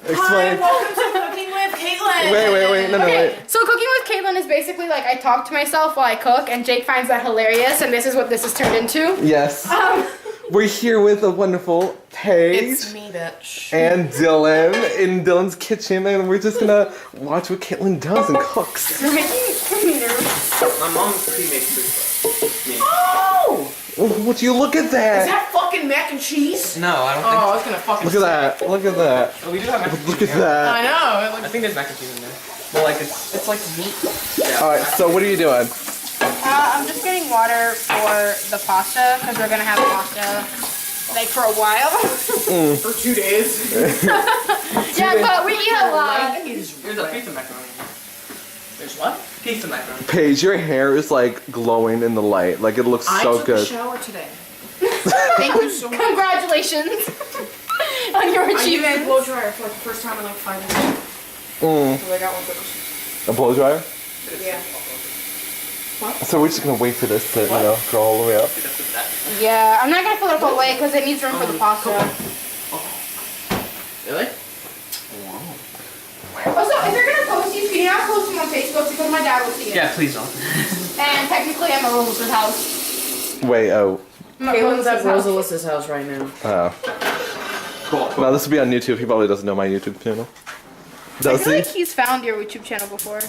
Explain. Hi, welcome to Cooking with Kaitlyn. Wait, no, wait. So Cooking with Kaitlyn is basically like I talk to myself while I cook, and Jake finds that hilarious, and this is what this has turned into. Yes. We're here with the wonderful Paige. It's me, bitch. And Dylan in Dylan's kitchen, and we're just gonna watch what Kaitlyn does and cooks. You're making me nervous. My mom pre-makes this. Oh! Would you look at Is that? that fucking mac and cheese? No, I don't think Oh, I was gonna fucking Look at that. Look at that. Oh, we do have mac and cheese. Look at in here. that. I know. It I think there's mac and cheese in there. Well, like it's like meat. Yeah. Alright, so what are you doing? I'm just getting water for the pasta because we're gonna have pasta like for a while. for 2 days. Yeah, but we eat a lot. There's a piece of macaroni. There's what? Piece of macaroni. Paige, your hair is like glowing in the light. Like it looks so I took good. a shower today. Thank you so much. Congratulations on your I used the achievement. blow dryer for like the first time in like 5 years. So I got one for this. A blow dryer? Yeah. So we're just gonna wait for this to, go all the way up. Yeah, I'm not gonna fill it up all the way because it needs room for the pasta. Really? Also, if you're gonna post these, can you not post them on Facebook because my dad will see it? Yeah, please don't. And technically, I'm at Rosa's house. Wait, oh. I'm at Kaitlyn's at house. Rosalys's house right now. Oh. Now this will be on YouTube. He probably doesn't know my YouTube channel. I Does feel he? like he's found your YouTube channel before.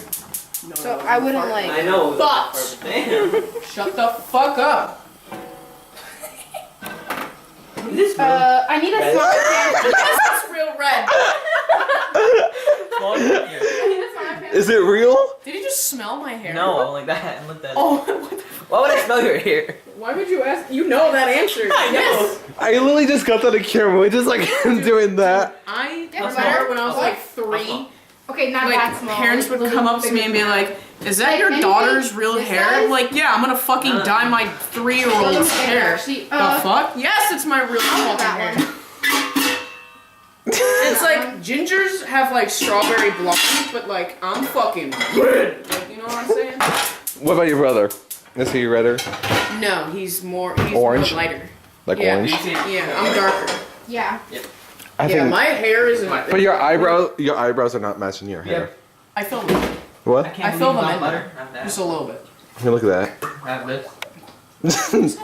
So I wouldn't like. I know. But- Damn. Shut the fuck up. This I need a smart camera. This is real red. Is it real? Did you just smell my hair? No, I went like that and looked at it. Oh, what the Why would I smell your hair? Why would you ask? You know that answer. Yes. I literally just got that on camera. We're just like doing that. I Yeah, remember when I was what? like 3. Okay, not Like that small. parents would come up to me and be like, "Is that Like your anything daughter's real this hair?" size? I'm like, "Yeah, I'm gonna fucking dye my 3-year-old's hair." Actually, The fuck? Yes, it's my real fucking that hair. one. It's like gingers have like strawberry blonde, but like I'm fucking red. Like, you know what I'm saying? What about your brother? Is he redder? No, he's more Orange? lighter. Like Yeah. orange? Yeah, I'm darker. Yeah. I Yeah, think. my hair is. But your eyebrows are not matching your hair. I filled them. What? I filled them in butter. there. Have that. Just a little bit. Hey, look at Have this. that.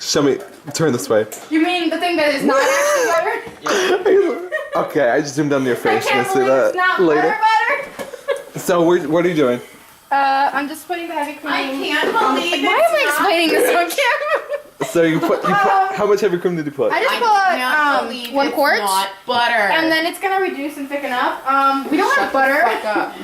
Show me. Turn this way. You mean the thing that is not actually butter? Okay, I just zoomed down to your I face. can't Let's see believe it's that not later. butter. So, what are you doing? I'm just putting the heavy cream. I can't believe Why am I explaining this on camera? So you put how much heavy cream did you put? I just put 1 quart. Not butter. And then it's gonna reduce and thicken up. We don't have butter. Fuck up.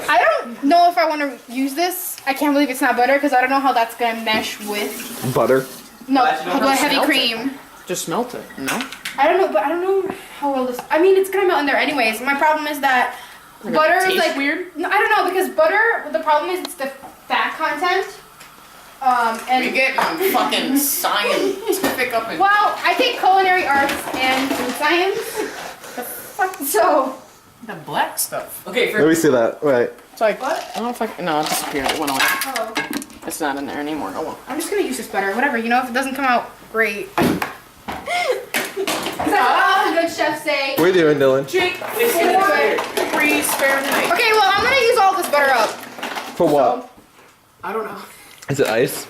I don't know if I want to use this. I can't believe it's not butter because I don't know how that's gonna mesh with. Butter. No, But you don't the have to heavy melt it. cream. Just melt it. No. I don't know, but I don't know how well this. I mean, it's gonna melt in there anyways. My problem is that butter is taste like weird? No, I don't know because butter. The problem is it's the fat content. And We get fucking scientific up in. well, I take culinary arts and food science. The fuck? So The black stuff. Okay, Let me see that. Right. It's like, What? I don't know if I can, no, it disappeared. It went away. oh, It's not in there anymore. Oh well. I'm just gonna use this butter. Whatever. You know, if it doesn't come out great. Because all the good chefs say. What are you doing, Dylan? Jake, it's in the free spare night. Okay, well, I'm gonna use all this butter up. For what? I don't know. Is it ice?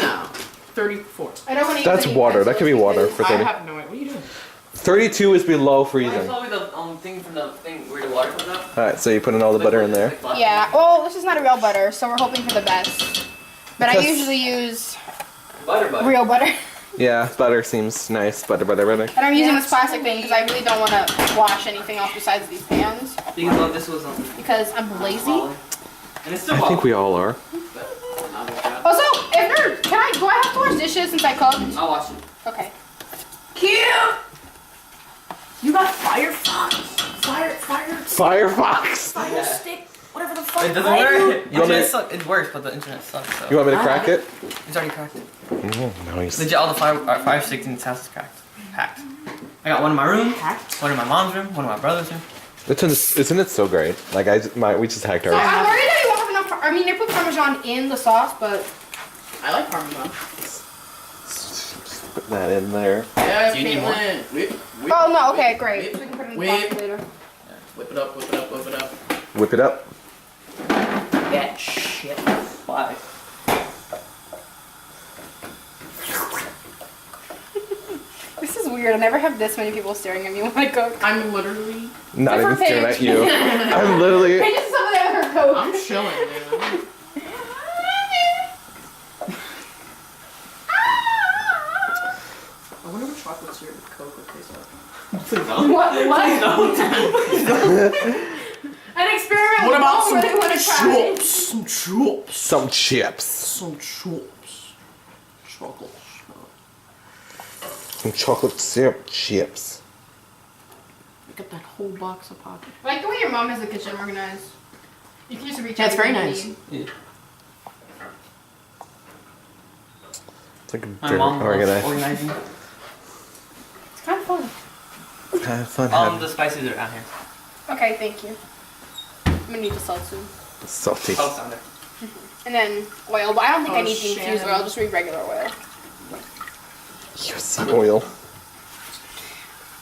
No. 34. I don't want to use That's any water. That could be water for I 30. have no idea. What are you doing? 32 is below Can you freezing. tell me the thing from the thing where the water comes out? Alright, so you're putting all the butter in there. Yeah, well, this is not a real butter, so we're hoping for the best. But I Because- usually use Butter. real butter. Yeah, butter seems nice. Butter. And I'm using this plastic thing because I really don't want to wash anything else besides these pans. Because love, this was Because I'm lazy. Molly. And it's still I think we all are. Also, if there, do I have to wash dishes since I cooked? I'll watch it. Okay. Cute! You got Firefox. Firefox! Fire stick. Whatever the fuck. It doesn't work. Internet sucks. It works, but the internet sucks. So. You want me to crack it? It's already cracked. Nice. Legit, all the fire sticks in this house is cracked. Hacked. I got one in my room, one in my mom's room, one in my brother's room. Isn't it so great? Like we just hacked So ours. I'm worried that you won't have enough. I mean, they put Parmesan in the sauce, but I like Parmesan. Put that in there. Yeah, Do you need more? Caitlyn. Whip. oh no, okay, great. Whip. We can put it in the Whip. sauce later. Yeah, whip it up, whip it up, whip it up. Whip it up. That shit. Why? This is weird. I never have this many people staring at me when I cook. I'm literally. Not even Different staring page. at you. I'm literally. Hey, just some of them with her coke. I'm chilling, dude. I wonder what chocolate syrup with Coke would taste like. Please don't. What? Please don't. An experiment. What about we really want to try. chips? Some chips. Some chips. Some chips. Chocolate. Some chocolate syrup chips. Look at that whole box of poppy. I like the way your mom has the kitchen organized. You can just reach Yeah, out. it's very and nice. eat. Yeah. It's like a My dirt mom loves organized. organizing. It's kind of fun. Kind of fun The having spices are down here. Okay, thank you. I'm gonna need the salt soon. salty. Salt's down there. And then oil, but I don't think I need the infused Shannon. oil. I'll just read regular oil. Yes, oil.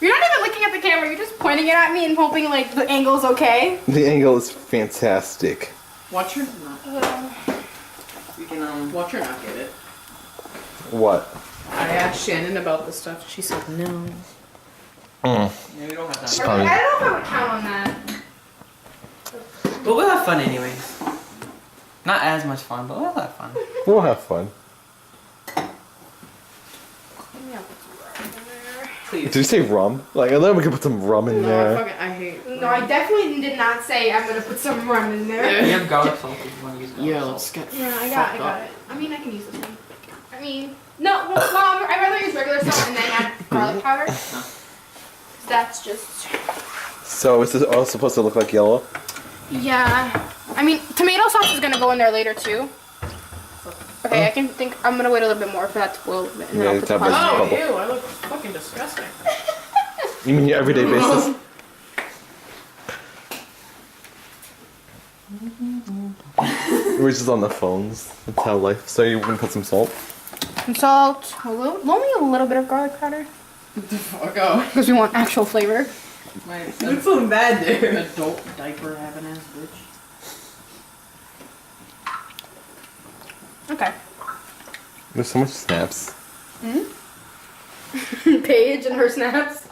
You're not even looking at the camera. You're just pointing it at me and hoping like the angle's okay. The angle is fantastic. Watch her not. We can Watch her not get it. What? I asked Shannon about this stuff. She said no. Yeah, we don't have It's time. fine. I don't know if I would count on that. But we'll have fun anyways. Not as much fun, but we'll have fun. We'll have fun. Please. Did you say rum? Like, I thought we could put some rum in No, there. I hate. No, I definitely did not say I'm gonna put some rum in there. Yeah. We have garlic salt if you want to use garlic Yeah, salt. let's get. Yeah, I fucked got up. it. I mean, I can use this one. I mean, no, well, I'd rather use regular salt and then add garlic powder. That's just. So is this all supposed to look like yellow? Yeah. I mean, tomato sauce is gonna go in there later too. Okay, I can think. I'm gonna wait a little bit more for that to boil a bit, and then Yeah, I'll put the that was- pasta. Oh, Bubble. ew! I look fucking disgusting. You mean your everyday basis? We're just on the phones. That's how life. So you want to put some salt? Some salt, only a little bit of garlic powder, Fuck off. because we want actual flavor. My Look so bad there. adult diaper having ass bitch. Okay. There's so much snaps. Paige and her snaps.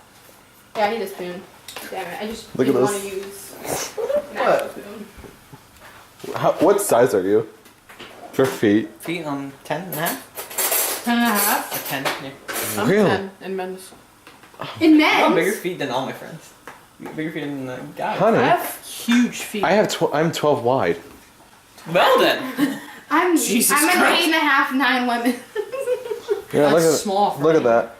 Yeah, I need a spoon. Damn it, I just Look at didn't this. want to use an What? actual spoon. What size are you? For feet? Feet 10 and a half? 10 and a half. Or 10, yeah. I'm Really? 10 in men's. In I have bigger men's? feet than all my friends. Bigger feet than the guys. Honey, I have huge feet. I'm 12 wide. Well then. I'm Jesus an Christ. 8.5, 9 women. Yeah, That's look at small for Look at me. that.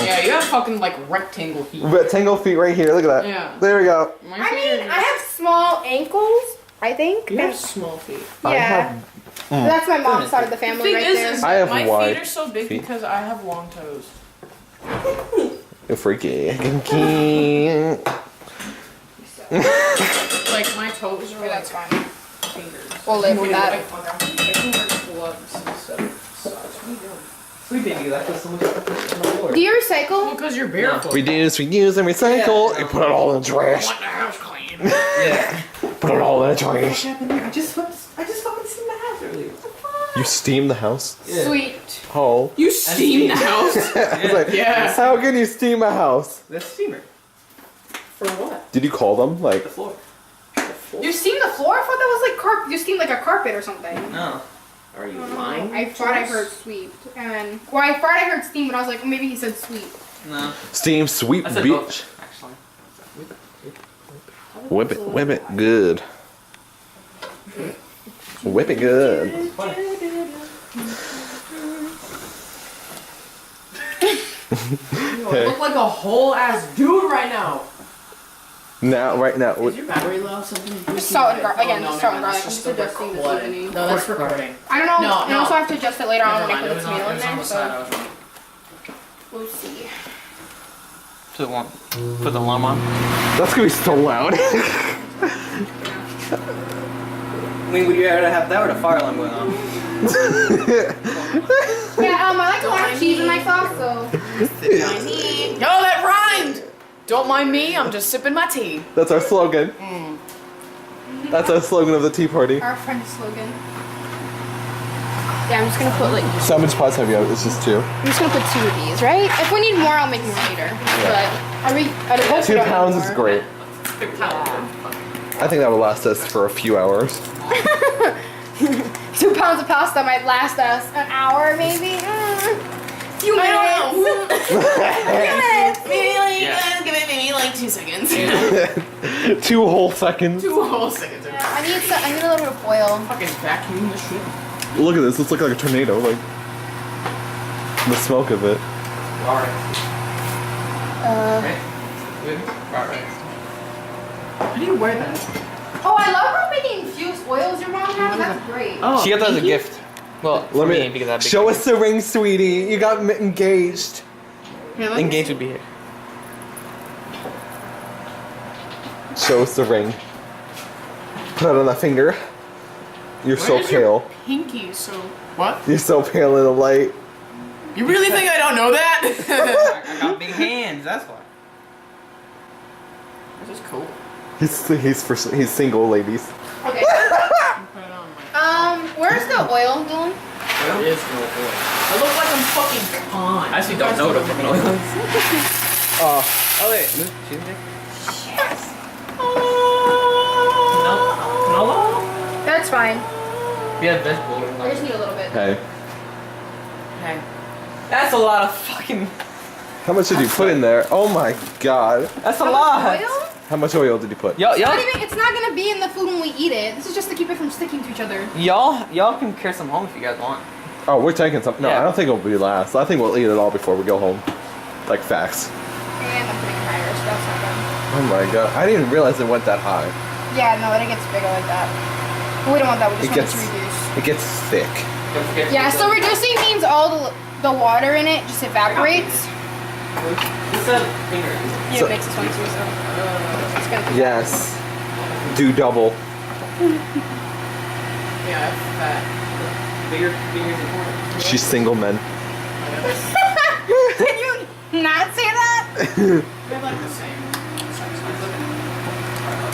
Yeah, you have fucking like rectangle feet. Rectangle feet right here. Look at that. Yeah. There we go. My I feet mean, are I have small ankles, I think. You have small feet. I Yeah. have. That's my mom's side of the The family thing right is, there. I have my wide feet are so big feet. because I have long toes. You're freaky. Like my toes are Okay, that's like fine. fingers. We'll live with that. I can wear gloves instead of socks. What are you doing? Sweet baby, that was so much on the floor. Do you Well, recycle? because you're barefoot. Reduce, reuse, and recycle. Yeah. And put it all in the trash. Want the house clean. Yeah. Put it all in the trash. I just fucking seen the house earlier. You steam the house? Yeah. Sweet. Oh. You steam the house? It's like, Yeah. how can you steam a house? That's steamer. For what? Did you call them? Like, The floor. You steam the floor? I thought that was like carpet. You steam like a carpet or something. No. Are you lying? I thought I heard sweet. And well, I thought I heard steam, but I was like, maybe he said sweet. No. steam sweet I said bitch. both, actually. Whip it good. Whip it good. Funny. You look like a whole ass dude right now. Right now. Is your battery low? Something? Salt and garlic. Again, no, salt and never mind, garlic. that's I'm just just the adjusting this recording. evening. No, that's recording. I don't know. No, and no. also I have to adjust it later on Never when I mind, put the it was tomato on in the there. side. I So was wrong. we'll see. Put one. Put the alarm on. That's gonna be so loud. I mean, would you rather have that or the fire alarm going on? Yeah, I like a lot of cheese in my sauce, so. Yo, that rhymed! Don't mind me, I'm just sipping my tea. That's our slogan. That's our slogan of the tea party. Our friend's slogan. Yeah, I'm just gonna put like. So how much pots have you? It's just 2. I'm just gonna put 2 of these, right? If we need more, I'll make more later. But I'd hope 2 we don't need pounds is more. great. I think that would last us for a few hours. 2 pounds of pasta might last us an hour, maybe. Few minutes. Maybe like 2 seconds. 2 whole seconds. 2 whole seconds. I need a little bit of oil. Fucking vacuum the shit. Look at this. This looks like a tornado. Like the smoke of it. Alright. Good? Alright. How do you wear that? Oh, I love her making infused oils your mom has. That's great. Oh, She got that as a gift. Well, for Let me, me because I have big show us the ring, sweetie. You got engaged. engaged would be here. Show us the ring. Put it on the finger. You're so pale. Pinky, so what? You're so pale in the light. You really think I don't know that? I got big hands, that's why. This is cool. He's single, ladies. Okay. Put it on my. Where's the oil, Dylan? It is cool. I look like I'm fucking con. I actually don't know what fucking oil is. Oh, Oh wait, she didn't take canola? That's fine. We have vegetable oil. I just need a little bit. hey. Hey. That's a lot of fucking. How much did you put in there? Oh my god. That's a How lot. much oil? How much oil did you put? Y'all It's not gonna be in the food when we eat it. This is just to keep it from sticking to each other. y'all can carry some home if you guys want. Oh, we're taking some. No, Yeah. I don't think it'll be last. I think we'll eat it all before we go home. Like facts. And I'm putting higher, so that's not good. Oh my god. I didn't even realize it went that high. Yeah, no, it gets bigger like that. We don't want that. We just It want it gets to reduce. it gets thick. Don't forget to Yeah, put so reducing means all the water in it just evaporates. It's a finger. Yeah, So- it makes this one too, so it's gonna be Yes. Do double. Yeah, fat. Bigger fingers important. She's single, men. Can you not say that? They're like the same size.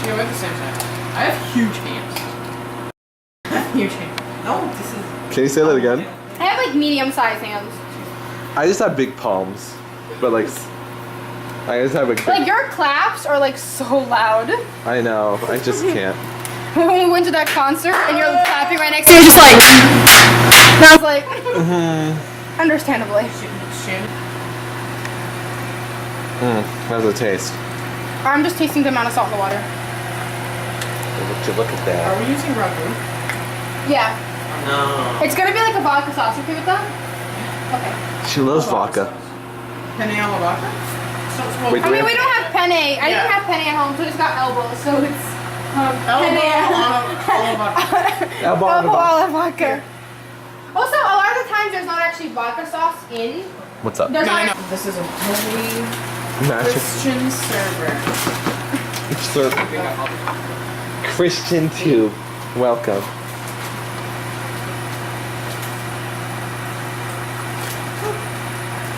Yeah, we're the same size. I have huge hands. Huge hands. No, this is. Can you say that again? I have like medium-sized hands. I just have big palms. But like I just have a Like your claps are like so loud. I know. I just can't. When we went to that concert and you're clapping right next to me, you're just like. And I was like, understandably. How's it taste? I'm just tasting the amount of salt in the water. Look at Are that. we using ragu? Yeah. No. It's gonna be like a vodka sauce. You okay with that? Okay. She loves vodka. Penne alla vodka? Wait, I mean, we don't have penne. I Yeah. didn't have penne at home, so it's got elbows. So it's penne alla vodka. Elbow on the elbow vodka. alla vodka. Also, a lot of the times there's not actually vodka sauce in. What's up? There's No, I not. know. This is a holy Magic. Christian server. Sir, Christian tube. Welcome.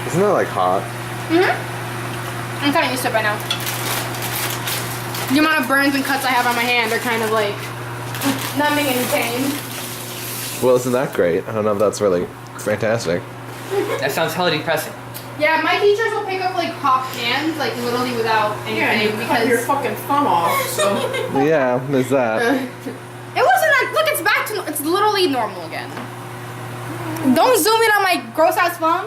Isn't that like hot? I'm kind of used to it by now. The amount of burns and cuts I have on my hand are kind of like numbing and pain. Well, isn't that great? I don't know if that's really fantastic. That sounds hella depressing. Yeah, my teachers will pick up like hot hands, like literally without Yeah, and anything, you cut your because fucking thumb off, so. Yeah, there's that. it wasn't like, look, it's back to, it's literally normal again. Don't zoom in on my gross ass thumb.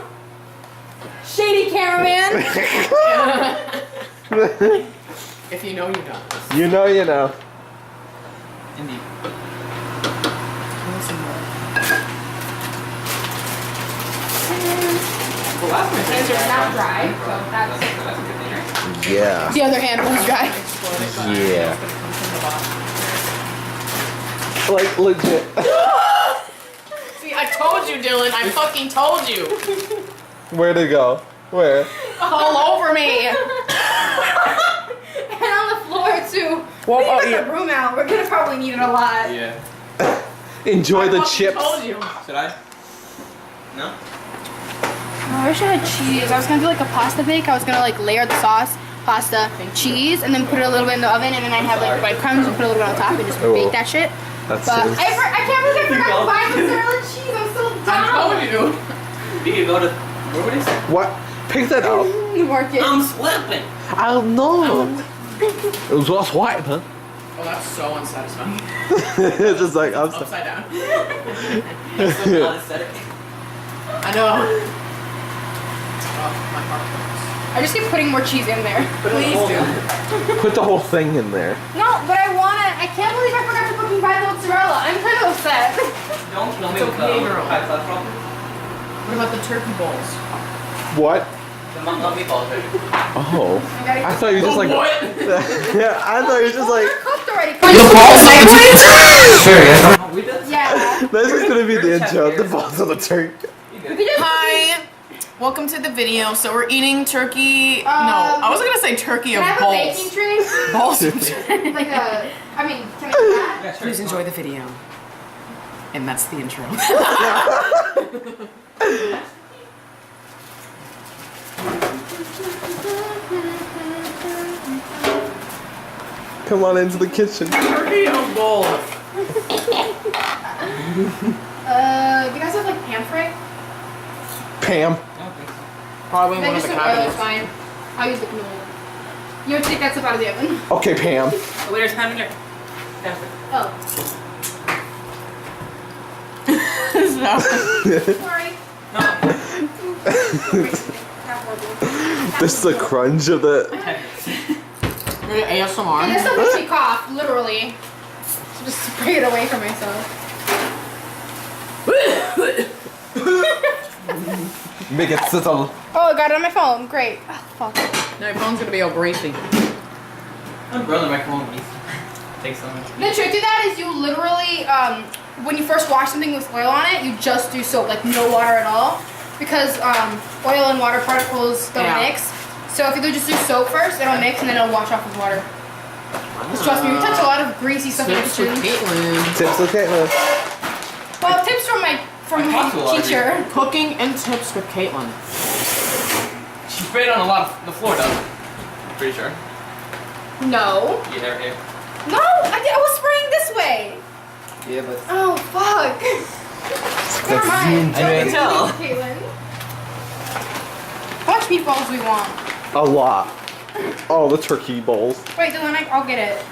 Shady cameraman. If you know, you know. You know, you know. Indeed. Well, that's my Hands are not dry, so that's. That's a good thing, right? Yeah. The other hand was dry. Yeah. Like, legit. See, I told you, Dylan. I fucking told you. Where'd it go? Where? All over me. And on the floor too. Well, We oh, got yeah. the broom out. We're gonna probably need it a lot. Yeah. Enjoy the I chips. told you. Should I? No? Oh, I wish I had cheese. I was gonna do like a pasta bake. I was gonna like layer the sauce, pasta, cheese, and then put it a little bit in the oven, and then I'd have like breadcrumbs and put a little bit on top and just Oh. bake that shit. That's But it. I can't believe I forgot to buy mozzarella cheese. I'm so I told dumb. you. We could go to. Where would it say? What? Pick that up. Work it. I'm slipping. I don't know. It was lost white, huh? Oh, that's so unsatisfying. It's just like I'm sorry. Upside down. It's so not aesthetic. I know. Oh, my heart hurts. I just keep putting more cheese in there. Please do. Put the whole thing in there. No, but I can't believe I forgot to fucking buy the mozzarella. I'm kind of upset. Don't kill me It's with okay, the girl. high class problem. What about the turkey bowls? What? The not meatballs, right? Oh. I thought you were just like. What? Yeah, I thought you were just like. They're cooked already. Sure, yeah. Oh, we did? Yeah. This is gonna be the intro. The balls of the turkey. Hi. Welcome to the video. So we're eating turkey. No, I was gonna say turkey Can of I have a balls. baking tray? Balls. Like a. I mean, can I do that? Yeah, sure. Please enjoy the video. And that's the intro. Come on into the kitchen. Turkey of balls. Do you guys have like pan fry? Pam. I don't think so. Probably Then one of just the some oil is cabinets. fine. I'll use the canola. You would take that stuff out of the oven. Okay, Pam. Oh, wait, there's time in there. Oh, sorry. This is the crunch of the. ASMR. And this will make me cough, literally. So just spray it away from myself. Make it sizzle. Oh, I got it on my phone. Great. Oh, fuck. Now your phone's gonna be all greasy. I'm growing the microphone piece. Take some. The trick to that is you literally, when you first wash something with oil on it, you just do soap, like no water at all. Because oil and water particles don't mix. So if you just do soap first, it'll mix and then it'll wash off with water. Just trust me, we touch a lot of greasy stuff in the Tips with kitchen. Kaitlyn. Tips with Kaitlyn. Well, tips from my I talk to a lot of teacher. Cooking and tips with Kaitlyn. She sprayed on a lot of the floor, though. Pretty sure. No. Yeah, here. No, I was spraying this way. Yeah, but. Oh, fuck. Never mind. I didn't tell. Caitlyn. How much meatballs do we want? A lot. Oh, the turkey bowls. Wait, Dylan, I'll get it.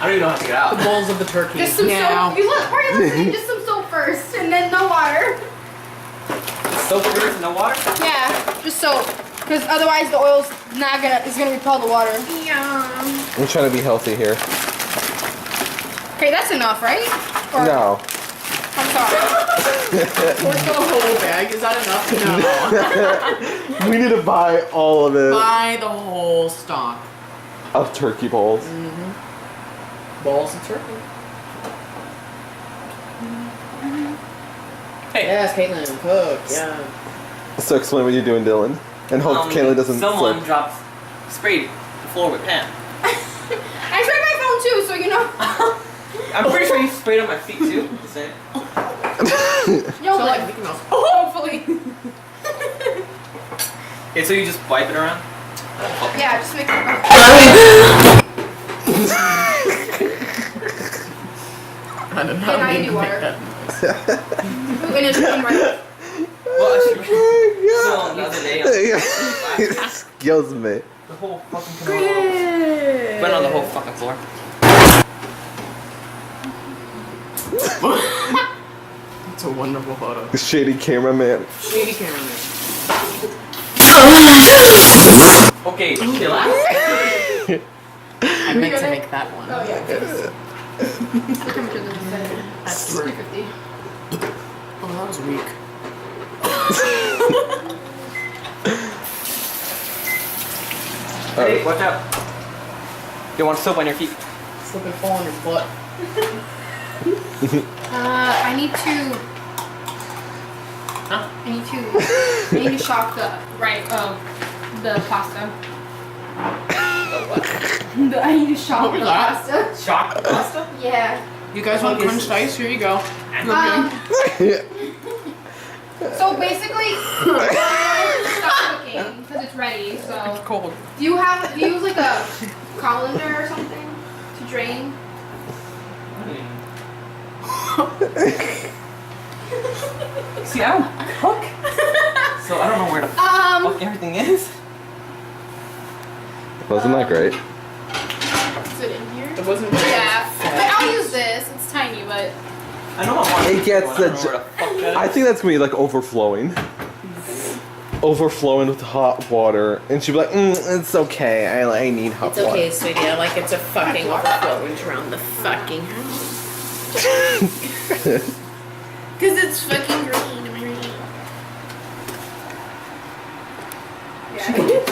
I don't even know how to get out. The bowls of the turkey. Just some now. soap. You look, hurry, listen. Just some soap first, and then no water. Soap first, no water? Yeah, just soap. Because otherwise the oil's it's gonna repel the water. Yeah. I'm trying to be healthy here. Okay, that's enough, right? Or, No. I'm sorry. Pour the whole bag. Is that enough? No. We need to buy all of it Buy the whole stock. of turkey bowls. Balls of turkey. Hey. Yes, Kaitlyn, cook. Yeah. So explain what you're doing, Dylan. And hope Kayla doesn't Someone slip. dropped, sprayed the floor with Pam. I tried my phone too, so you know. I'm pretty sure you sprayed on my feet too. The same. You'll So like live. Mickey Mouse. Hopefully. Okay, so you just wipe it around? Yeah, just make it. I don't know. Okay, now you do water. Ooh, and it's one right. Well, actually, so the other day, Excuse me. the whole fucking canola went on the whole fucking floor. It's a wonderful photo. The shady cameraman. Shady cameraman. Okay, chill out. I meant to make that one. Oh yeah. Look how much of this is That's $2.50. Oh, that was weak. Hey, watch out. You want soap on your feet? Slip and fall on your foot. I need to. Huh? I need to shock the pasta. I need to shock What was the that? pasta. Shock pasta? Yeah. You guys want crunched ice? Here you go. So basically, stop cooking because it's ready. So It's cold. do you use like a colander or something to drain? See, I don't cook. So I don't know where the fuck everything is. Wasn't that great? Is it in here? It wasn't. Yeah. But I'll use this. It's tiny, but I know I'm It gets I the. don't know where the fuck that I is. think that's gonna be like overflowing. Overflowing with hot water, and she'd be like, "It's okay. I need hot It's water." okay, sweetie. I like it's a fucking overflowing around the fucking house. Because it's fucking green. Am I right? yeah, I can do it.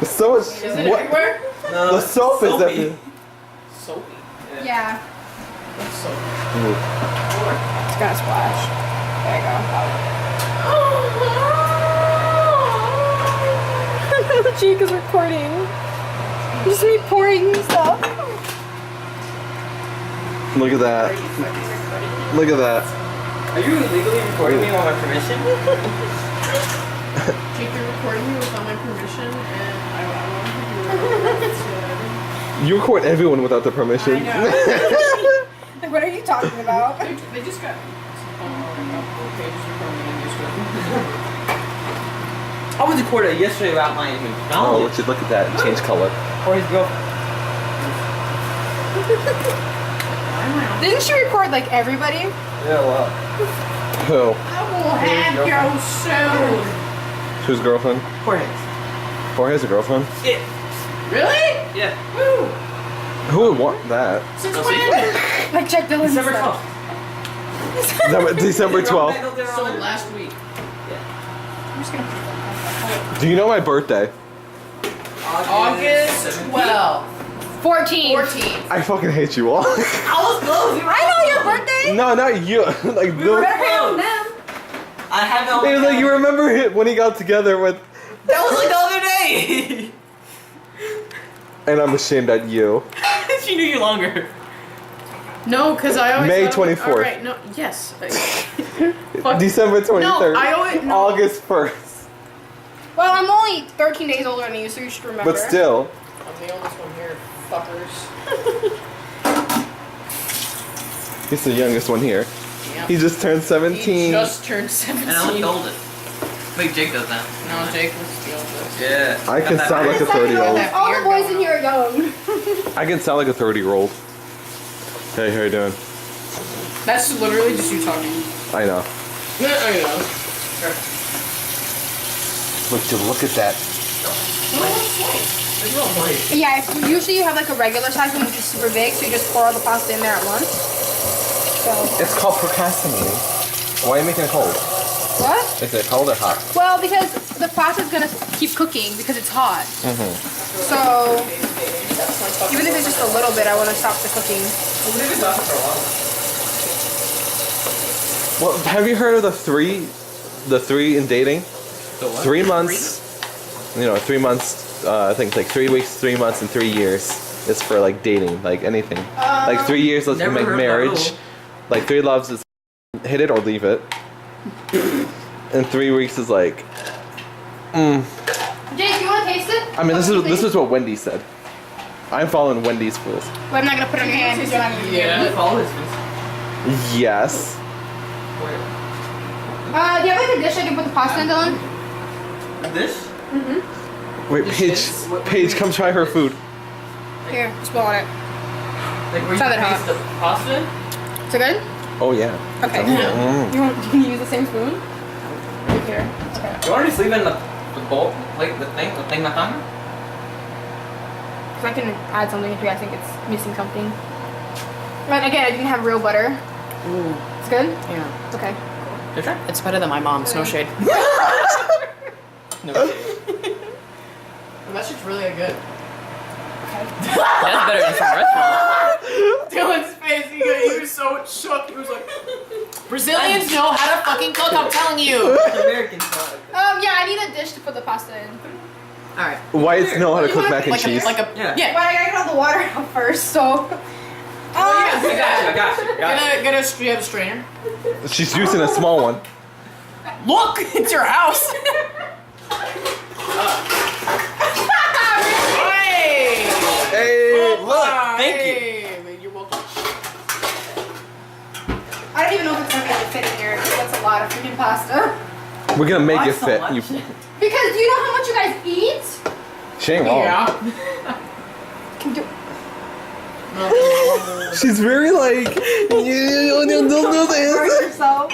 There's so much. Is it What? everywhere? No, The soap is soapy. everywhere. Soapy. Yeah. That's so. It's gonna splash. There you go. Jake is recording. Just me pouring stuff. Look at that. Look at that. Are you illegally recording me without my permission? Jake, you're recording me without my permission, and I want to do You record everyone without their permission. I know. Like, what are you talking about? They just got. Okay, just recording me in this room. I was recorded yesterday about my Oh, knowledge Richard, look at that. Change color. for his girlfriend. Didn't she record like everybody? Yeah, wow. Who? I will have you soon. Whose girlfriend? For his. Jorge's a girlfriend? Yeah. Really? Yeah. Woo! Who would want that? Since No, when? Like check Dylan's December stuff. 12th. December 12th. So last week. I'm just gonna put that. Do you know my birthday? August 12th. 14. 14th. I fucking hate you all. I was close. You were I know your birthday. No, not you. Like, We were the, close. Them. I had no. it was like you remember it when he got together with, That was like the other day. and I'm ashamed at you. She knew you longer. No, because I always. May thought it was- 24th. Alright, no, yes. Fuck. December 23rd. I always. No. August 1st. Well, I'm only 13 days older than you, so you should remember. But still, I'm the oldest one here, fuckers. he's the youngest one here. Yeah. He just turned 17. He just turned 17. And I'm the oldest. Wait, Jake does that. No, Jake was the oldest. Yeah. I can sound like a 30-year-old. All the boys in here are young. I can sound like a 30-year-old. Hey, how you doing? That's literally just you talking. I know. Yeah, I know. Look at that. There's no point. Yeah, usually you have like a regular size one which is super big, so you just pour all the pasta in there at once. So It's called procrastinating. Why are you making it cold? what? Is it cold or hot? Well, because the pasta's gonna keep cooking because it's hot. Mm-hmm. So even if it's just a little bit, I want to stop the cooking. Well, have you heard of the three in dating? The what? 3 months. You know, 3 months. I think it's like 3 weeks, 3 months, and 3 years is for like dating, like anything. Like 3 years, let's Never make heard that marriage. rule. Like 3 loves is hit it or leave it. And 3 weeks is like. Jake, you want to taste it? I mean, this is what Wendy said. I'm following Wendy's rules. But I'm not gonna put it on your hand because you're not gonna Yeah. Follow his face. Yes. do you have like a dish I can put the pasta in, Dylan? This? Wait, Paige, come try her food. Here, spill on it. Like where It's you not that taste the pasta? Is it good? Oh yeah. Okay. Mm. You want? Can you use the same spoon? Right here. Okay. You want to just leave it in the bowl, like the thing that's on it? Cause I can add something if you guys think it's missing something. But again, I didn't have real butter. Ooh. It's good. Yeah. Okay. Good try. It's better than my mom's, no shade. No. That shit's really good. That's better than some restaurant. Dylan's face, he was so shook. He was like, Brazilians know how to fucking cook, I'm telling you. Americans know. Yeah, I need a dish to put the pasta in. Alright. Whites know how to cook mac and Like cheese. a, Yeah. yeah. But I gotta get all the water out first, so. Oh, yeah. I got you. Get a strainer. She's using a small one. Look, it's your house. Hey! Hey, Look, thank you. Hey, you're welcome. I don't even know if it's gonna be able to fit in here. That's a lot of freaking pasta. we're gonna make Why it so fit. much? You, Because do you know how much you guys eat? she ain't wrong. Yeah. Can do. She's very like, don't do Hurt this. yourself.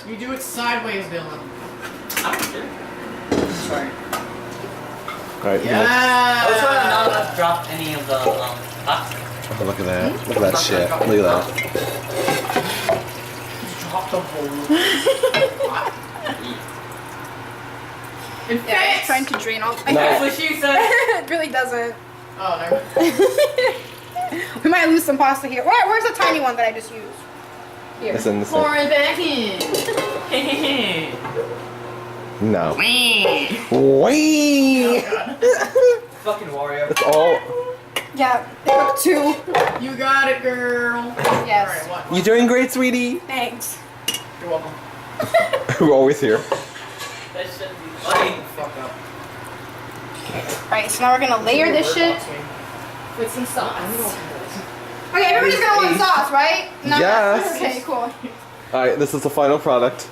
You do it sideways, Dylan. Sorry. Alright, Yeah. I was trying to not drop any of the pasta. oh, look at that. Look at that shit. Look at that. Drop the whole. It Yeah, I'm fits. trying to drain all. No. That's what she said. It really doesn't. Oh, never. We might lose some pasta here. Where's the tiny one that I just used? Here. Listen, listen. Pour it back in. No. Wee. Wee. Fucking Wario. It's all. Yeah, it took two. You got it, girl. Yes. Alright, what? You're doing great, sweetie. Thanks. You're welcome. We're always here. That should be funny. Fuck up. Alright, so now we're gonna layer this shit with some sauce. Okay, everybody's gonna want sauce, right? No? Yes. Okay, cool. Alright, this is the final product.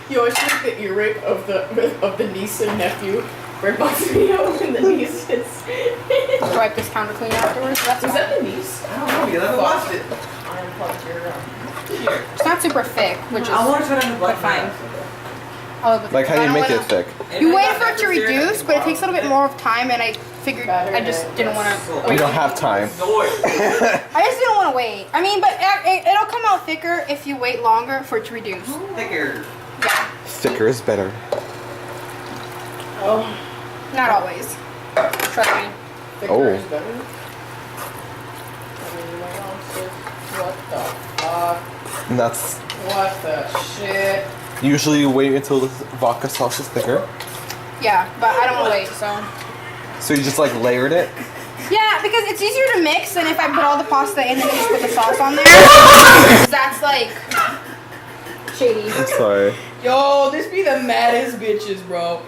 You always think the earache of the niece and nephew reminds me of when the niece is. Wipe this counter clean afterwards. That's Was fine. that the niece? I don't know, you never watched it. I unplugged your. Here. It's not super thick, which is I want to try to black fine. fine. Like, how do you make it thick? You wait for it to reduce, but it takes a little bit more of time, and I figured I just didn't want to We wait. don't have time. I just didn't want to wait. I mean, but it'll come out thicker if you wait longer for it to reduce. Thicker. Yeah, Thicker is better. Oh. not always. Trust me. Thicker Oh. is better. What the fuck? And that's What the shit? usually you wait until the vodka sauce is thicker. Yeah, but I don't want to wait, so. So you just like layered it. Yeah, because it's easier to mix than if I put all the pasta in and then just put the sauce on there. That's like shady. I'm sorry. Yo, this be the maddest bitches, bro.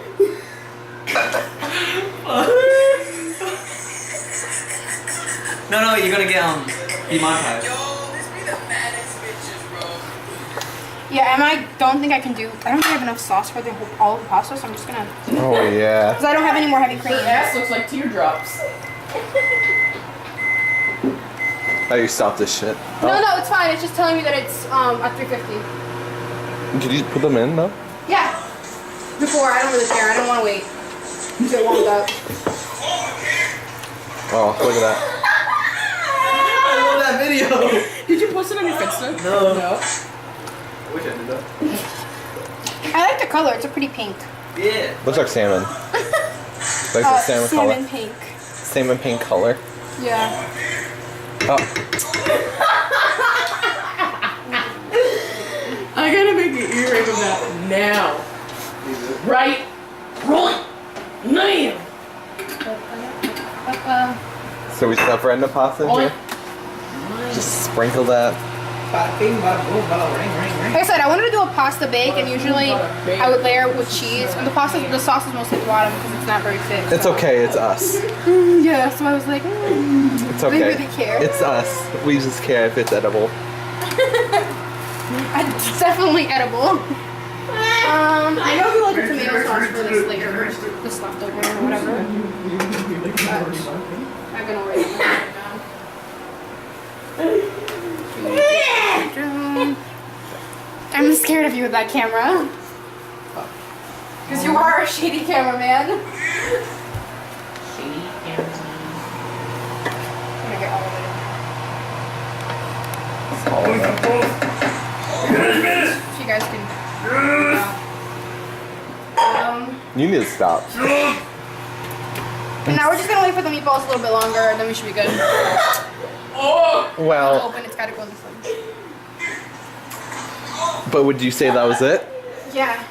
No, you're gonna get demonetized. Yeah, and I don't think I can do. I don't think I have enough sauce for all of the pasta, so I'm just gonna. Oh yeah. Because I don't have any more heavy cream. Her ass looks like teardrops. How do you stop this shit? No, it's fine. It's just telling me that it's at 350. Did you put them in though? Yeah. Before, I don't really care. I don't want to wait. Get warmed up. Oh, look at that. I love that video. Did you post it on your Finsta? No. No. I wish I did that. I like the color. It's a pretty pink. Yeah. Looks like salmon. Like the salmon salmon color. pink. Salmon pink color. Yeah. Oh, I gotta make an earring of that now. Right now. so we just have random pasta in here. Just sprinkle that. Bada bing, bada boom, bada ring, ring, ring. Like I said, I wanted to do a pasta bake, and usually I would layer it with cheese. And the sauce is mostly at the bottom because it's not very thick. It's so. okay. It's us. Yeah, so I was like, It's okay. They really care. It's us. We just care if it's edible. It's definitely edible. I know we like a tomato sauce for this later, this leftover or whatever. But I'm gonna order it right now. I'm scared of you with that camera. Because you are a shady cameraman. Shady camera. I'm gonna get all of it. All of that. So you guys can. You need to stop. And now we're just gonna wait for the meatballs a little bit longer, and then we should be good. Oh! Well, Open, it's gotta go in the fridge. But would you say that was it? Yeah.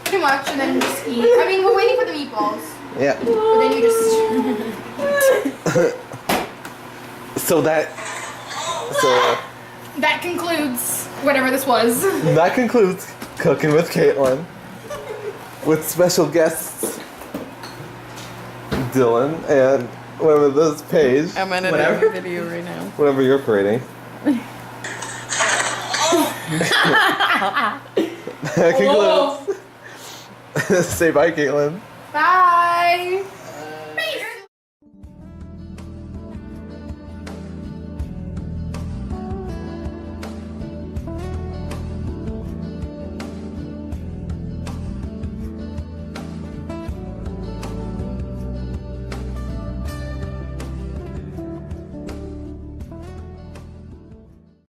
Pretty much, and then just eat. I mean, we're waiting for the meatballs. Yeah. But then you just... So that That concludes whatever this was. that concludes Cooking with Kaitlyn. With special guests Dylan and whatever this page. I'm editing Whatever. a video right now. Whatever you're creating. That concludes. Say bye, Kaitlyn. Bye.